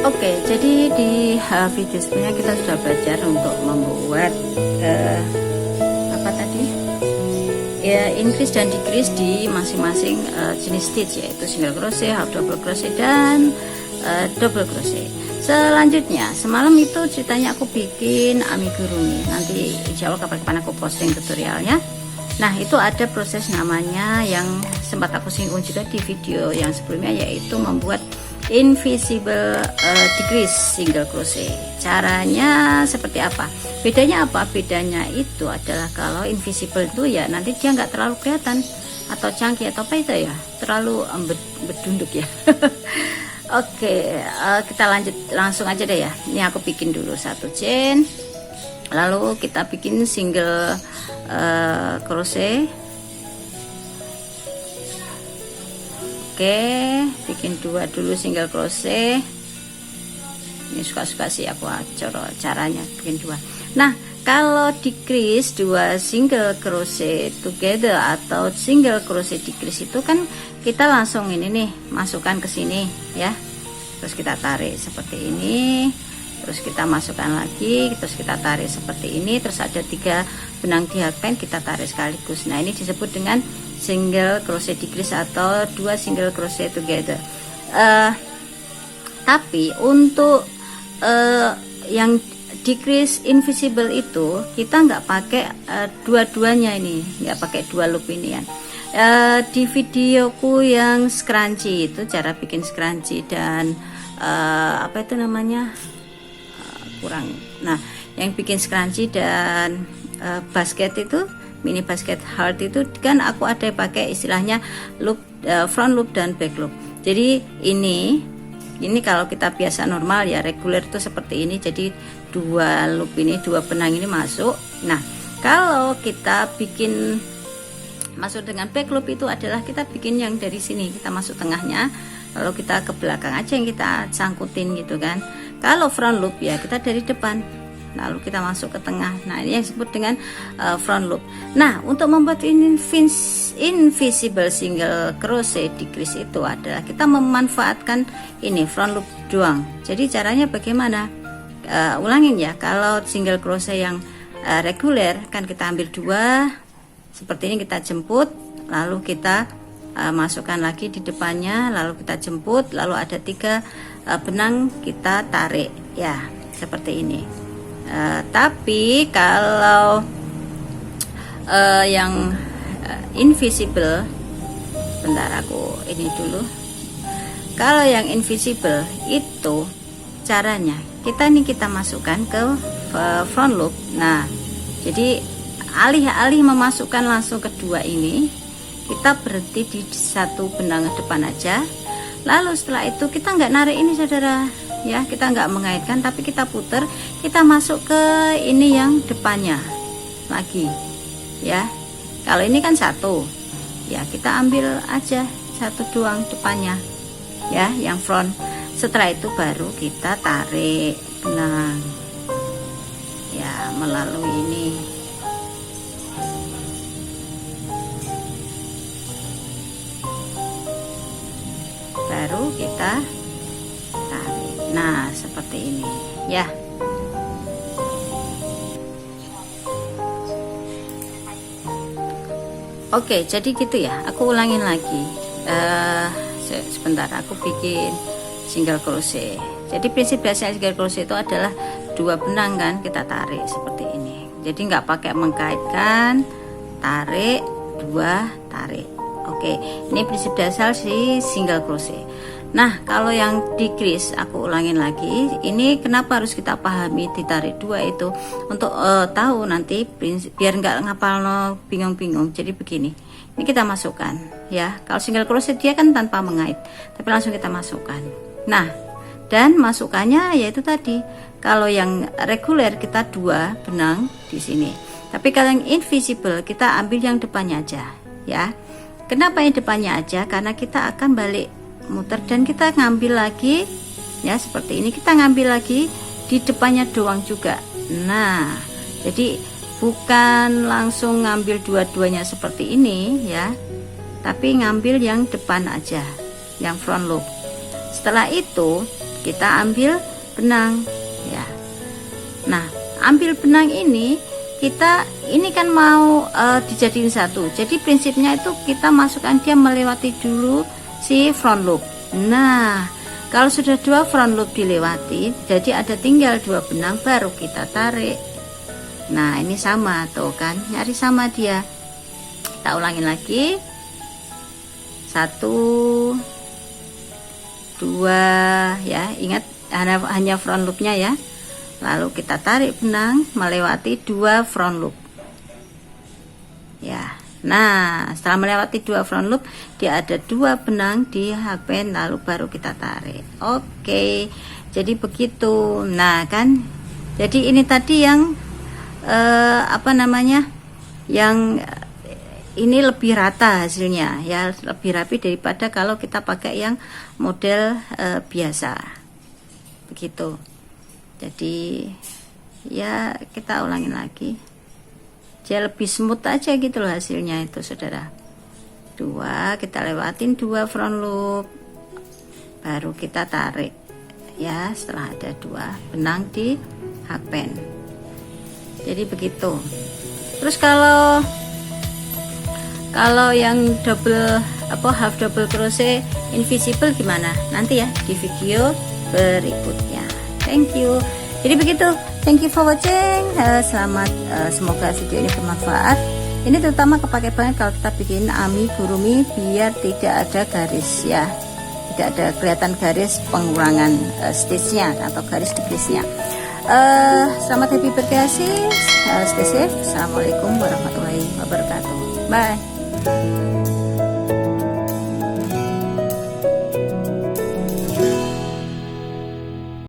Oke, jadi di video sebelumnya kita sudah belajar untuk membuat apa tadi? Ya, increase dan decrease di masing-masing jenis stitch, yaitu single crochet, half double crochet, dan double crochet. Selanjutnya, semalam itu ceritanya aku bikin amigurumi. Nanti insya Allah kapan-kapan aku posting tutorialnya. Nah, itu ada proses namanya yang sempat aku singgung juga di video yang sebelumnya, yaitu membuat invisible decrease single crochet. Caranya seperti apa? Bedanya apa? Bedanya itu adalah kalau invisible itu ya nanti dia nggak terlalu kelihatan atau cangkih atau apa itu ya, terlalu berdunduk ya. Oke, kita lanjut langsung aja deh ya. Ini aku bikin dulu satu chain, lalu kita bikin single crochet. Oke, bikin dua dulu single crochet. Ini suka-suka sih aku caranya bikin dua. Nah, kalau decrease dua single crochet together atau single crochet decrease itu kan kita langsung ini nih masukkan ke sini ya. Terus kita tarik seperti ini. Terus kita masukkan lagi, terus kita tarik seperti ini, terus ada 3 benang di hakpen kita tarik sekaligus. Nah, ini disebut dengan single crochet decrease atau 2 single crochet together. Tapi untuk yang decrease invisible itu kita nggak pakai dua-duanya, ini nggak pakai 2 loop ini ya. Di videoku yang scrunchie itu cara bikin scrunchie dan apa itu namanya kurang. Nah, yang bikin scrunchie dan basket itu mini basket heart itu kan aku ada pakai istilahnya loop, front loop dan back loop. Jadi ini kalau kita biasa normal ya reguler itu seperti ini. Jadi 2 loop ini, 2 benang ini masuk. Nah, kalau kita bikin masuk dengan back loop itu adalah kita bikin yang dari sini, kita masuk tengahnya, lalu kita ke belakang aja yang kita sangkutin gitu kan. Kalau front loop ya kita dari depan lalu kita masuk ke tengah. Nah, ini yang disebut dengan front loop. Nah, untuk membuat invisible single crochet decrease itu adalah kita memanfaatkan ini front loop doang. Jadi caranya bagaimana? Ulangin ya. Kalau single crochet yang reguler kan kita ambil 2 seperti ini, kita jemput lalu kita masukkan lagi di depannya, lalu kita jemput, lalu ada 3 benang kita tarik ya seperti ini. Tapi kalau yang invisible, bentar aku ini dulu. Kalau yang invisible itu caranya kita masukkan ke front loop. Nah, jadi alih-alih memasukkan langsung kedua ini, kita berhenti di 1 benang depan aja. Lalu setelah itu kita nggak narik ini saudara ya, kita nggak mengaitkan tapi kita putar, kita masuk ke ini yang depannya lagi ya. Kalau ini kan 1 ya, kita ambil aja 1 doang depannya ya, yang front. Setelah itu baru kita tarik benang ya melalui ini. Baru kita tarik. Nah, seperti ini ya. Oke, jadi gitu ya. Aku ulangin lagi. Sebentar, aku bikin single crochet. Jadi prinsip dasar single crochet itu adalah 2 benang kan kita tarik seperti ini. Jadi nggak pakai mengkaitkan, tarik 2, tarik. Oke, ini prinsip dasar si single crochet. Nah, kalau yang decrease aku ulangin lagi. Ini kenapa harus kita pahami ditarik 2 itu untuk tahu nanti biar nggak ngapal bingung-bingung. Jadi begini, ini kita masukkan ya. Kalau single crochet dia kan tanpa mengait, tapi langsung kita masukkan. Nah, dan masukannya yaitu tadi. Kalau yang reguler kita 2 benang di sini. Tapi kalau yang invisible kita ambil yang depannya aja ya. Kenapa yang depannya aja? Karena kita akan balik muter dan kita ngambil lagi ya seperti ini, kita ngambil lagi di depannya doang juga. Nah, jadi bukan langsung ngambil dua-duanya seperti ini ya, tapi ngambil yang depan aja, yang front loop. Setelah itu kita ambil benang ya. Nah, ambil benang ini ini kan mau dijadiin satu. Jadi prinsipnya itu kita masukkan dia melewati dulu si front loop. Nah, kalau sudah 2 front loop dilewati, jadi ada tinggal 2 benang, baru kita tarik. Nah, ini sama tuh kan, nyari sama dia. Kita ulangin lagi. 1 2 ya, ingat hanya front loopnya ya. Lalu kita tarik benang melewati 2 front loop ya. Nah, setelah melewati 2 front loop, dia ada 2 benang di hakpen, lalu baru kita tarik. Oke, jadi begitu. Nah kan, jadi ini tadi yang yang ini lebih rata hasilnya ya, lebih rapi daripada kalau kita pakai yang model biasa begitu. Jadi ya kita ulangin lagi, dia lebih smooth aja gitu loh hasilnya itu saudara. 2 kita lewatin 2 front loop, baru kita tarik ya, setelah ada 2 benang di hakpen. Jadi begitu. Terus kalau yang half double crochet invisible gimana? Nanti ya di video berikutnya. Thank you. Jadi begitu. Thank you for watching. Semoga video ini bermanfaat. Ini terutama kepake banget kalau kita bikin amigurumi biar tidak ada garis ya, tidak ada kelihatan garis pengurangan stitchnya atau garis decrease-nya. Selamat happy berkreasi. Stay safe. Assalamualaikum warahmatullahi wabarakatuh. Bye.